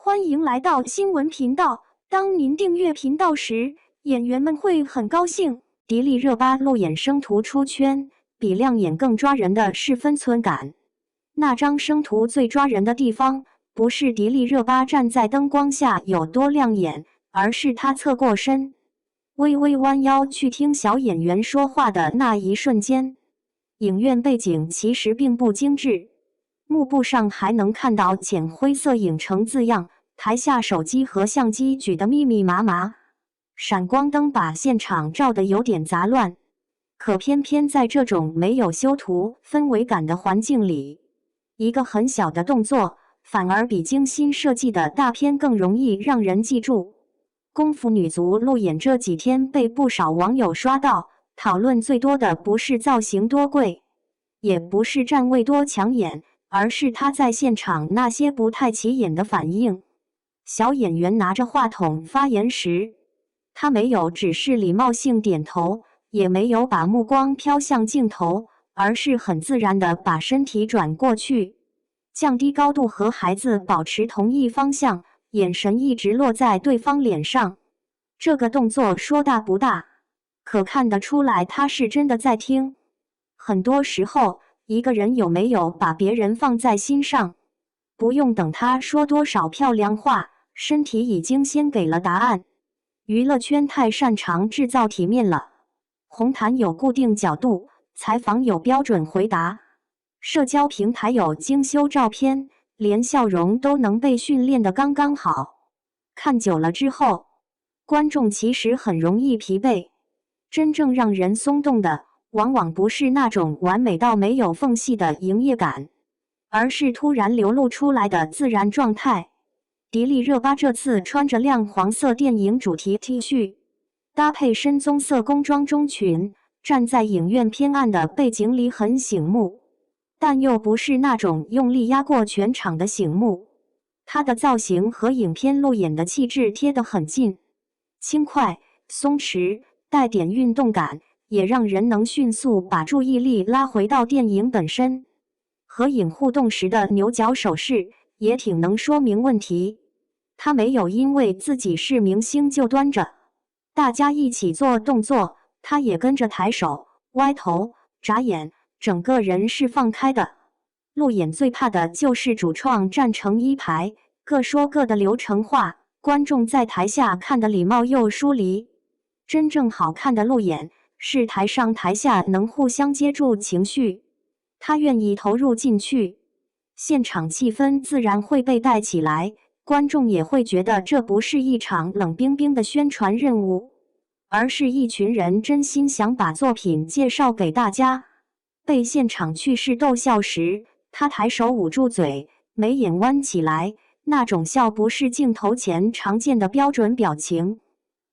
欢迎来到新闻频道。当您订阅频道时，演员们会很高兴。迪丽热巴路演生图出圈，比亮眼更抓人的是分寸感。那张生图最抓人的地方，不是迪丽热巴站在灯光下有多亮眼，而是她侧过身，微微弯腰去听小演员说话的那一瞬间。影院背景其实并不精致，幕布上还能看到浅灰色影城字样，台下手机和相机举得密密麻麻，闪光灯把现场照得有点杂乱。可偏偏在这种没有修图氛围感的环境里，一个很小的动作反而比精心设计的大片更容易让人记住。功夫女足路演这几天被不少网友刷到，讨论最多的不是造型多贵，也不是站位多抢眼，而是她在现场那些不太起眼的反应。小演员拿着话筒发言时，她没有只是礼貌性点头，也没有把目光飘向镜头，而是很自然地把身体转过去，降低高度和孩子保持同一方向，眼神一直落在对方脸上。这个动作说大不大，可看得出来他是真的在听。很多时候，一个人有没有把别人放在心上，不用等他说多少漂亮话，身体已经先给了答案。娱乐圈太擅长制造体面了，红毯有固定角度，采访有标准回答，社交平台有精修照片，连笑容都能被训练得刚刚好。看久了之后，观众其实很容易疲惫。真正让人松动的，往往不是那种完美到没有缝隙的营业感，而是突然流露出来的自然状态。迪丽热巴这次穿着亮黄色电影主题 T 恤，搭配深棕色工装中裙，站在影院偏暗的背景里很醒目，但又不是那种用力压过全场的醒目。她的造型和影片路演的气质贴得很近，轻快、松弛，带点运动感，也让人能迅速把注意力拉回到电影本身。和影互动时的牛角手势也挺能说明问题。他没有因为自己是明星就端着，大家一起做动作，他也跟着抬手、歪头、眨眼，整个人是放开的。路演最怕的就是主创站成一排，各说各的流程化，观众在台下看得礼貌又疏离。真正好看的路演是台上台下能互相接住情绪，他愿意投入进去，现场气氛自然会被带起来，观众也会觉得这不是一场冷冰冰的宣传任务，而是一群人真心想把作品介绍给大家。被现场趣事逗笑时，他抬手捂住嘴，眉眼弯起来，那种笑不是镜头前常见的标准表情。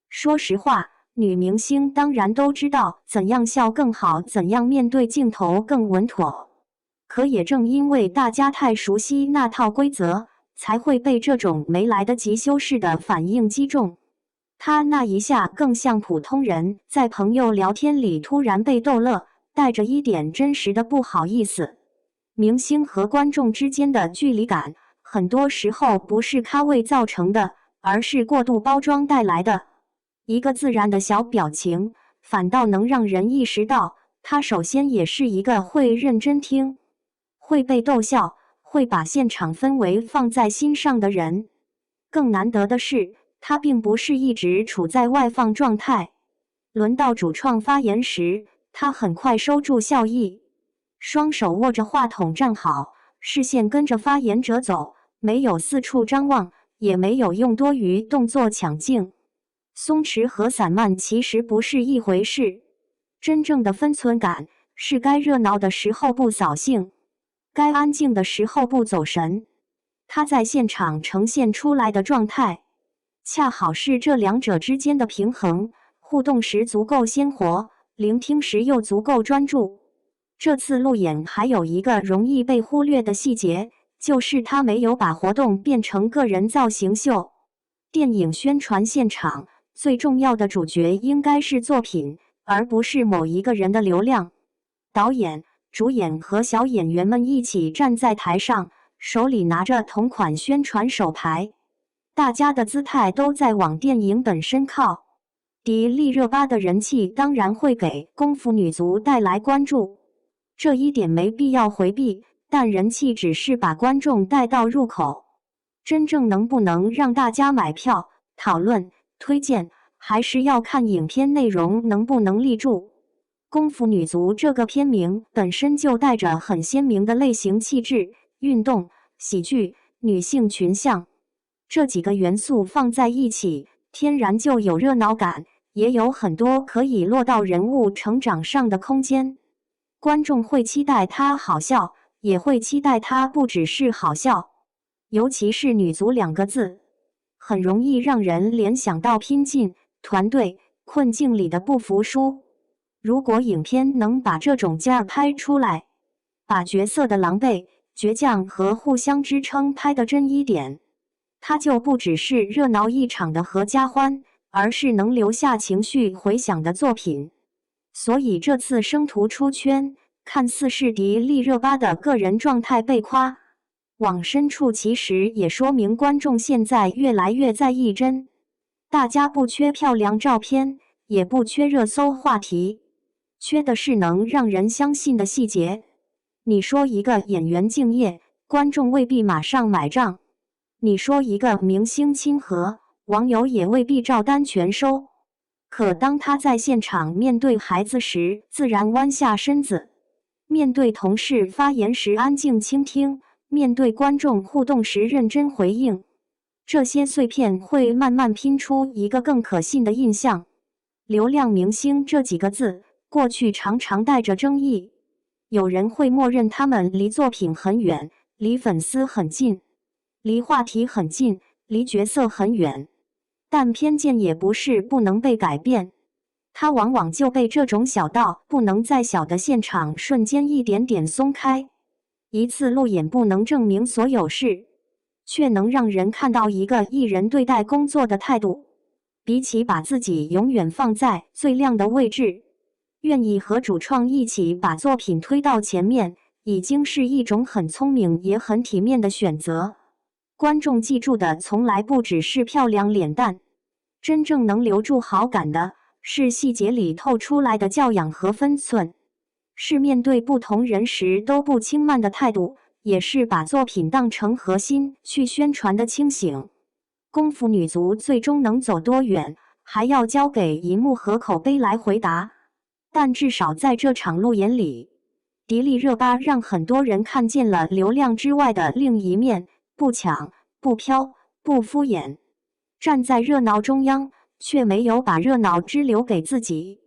说实话，女明星当然都知道怎样笑更好，怎样面对镜头更稳妥。可也正因为大家太熟悉那套规则，才会被这种没来得及修饰的反应击中。她那一下更像普通人在朋友聊天里突然被逗乐，带着一点真实的不好意思。明星和观众之间的距离感，很多时候不是咖位造成的，而是过度包装带来的。一个自然的小表情，反倒能让人意识到，他首先也是一个会认真听，会被逗笑，会把现场氛围放在心上的人。更难得的是，他并不是一直处在外放状态。轮到主创发言时，他很快收住笑意，双手握着话筒站好，视线跟着发言者走，没有四处张望，也没有用多余动作抢镜。松弛和散漫其实不是一回事，真正的分寸感是该热闹的时候不扫兴，该安静的时候不走神。他在现场呈现出来的状态，恰好是这两者之间的平衡，互动时足够鲜活，聆听时又足够专注。这次路演还有一个容易被忽略的细节，就是他没有把活动变成个人造型秀。电影宣传现场最重要的主角应该是作品，而不是某一个人的流量。导演、主演和小演员们一起站在台上，手里拿着同款宣传手牌，大家的姿态都在往电影本身靠。迪丽热巴的人气当然会给功夫女足带来关注，这一点没必要回避，但人气只是把观众带到入口，真正能不能让大家买票、讨论、推荐，还是要看影片内容能不能立住。功夫女足这个片名本身就带着很鲜明的类型气质，运动、喜剧、女性群像，这几个元素放在一起，天然就有热闹感，也有很多可以落到人物成长上的空间。观众会期待它好笑，也会期待它不只是好笑。尤其是女足2个字，很容易让人联想到拼劲、团队、困境里的不服输。如果影片能把这种劲儿拍出来，把角色的狼狈、倔强和互相支撑拍得真一点，它就不只是热闹一场的合家欢，而是能留下情绪回响的作品。所以这次生图出圈，看似是迪丽热巴的个人状态被夸，往深处其实也说明观众现在越来越在意真。大家不缺漂亮照片，也不缺热搜话题，缺的是能让人相信的细节。你说一个演员敬业，观众未必马上买账；你说一个明星亲和，网友也未必照单全收。可当他在现场面对孩子时，自然弯下身子；面对同事发言时安静倾听；面对观众互动时认真回应，这些碎片会慢慢拼出一个更可信的印象。流量明星这几个字，过去常常带着争议，有人会默认他们离作品很远，离粉丝很近，离话题很近，离角色很远。但偏见也不是不能被改变，它往往就被这种小到不能再小的现场瞬间一点点松开。一次路演不能证明所有事，却能让人看到一个艺人对待工作的态度。比起把自己永远放在最亮的位置，愿意和主创一起把作品推到前面，已经是一种很聪明也很体面的选择。观众记住的从来不只是漂亮脸蛋，真正能留住好感的是细节里透出来的教养和分寸，是面对不同人时都不轻慢的态度，也是把作品当成核心去宣传的清醒。功夫女足最终能走多远，还要交给银幕和口碑来回答。但至少在这场路演里，迪丽热巴让很多人看见了流量之外的另一面，不抢、不飘、不敷衍，站在热闹中央，却没有把热闹只留给自己。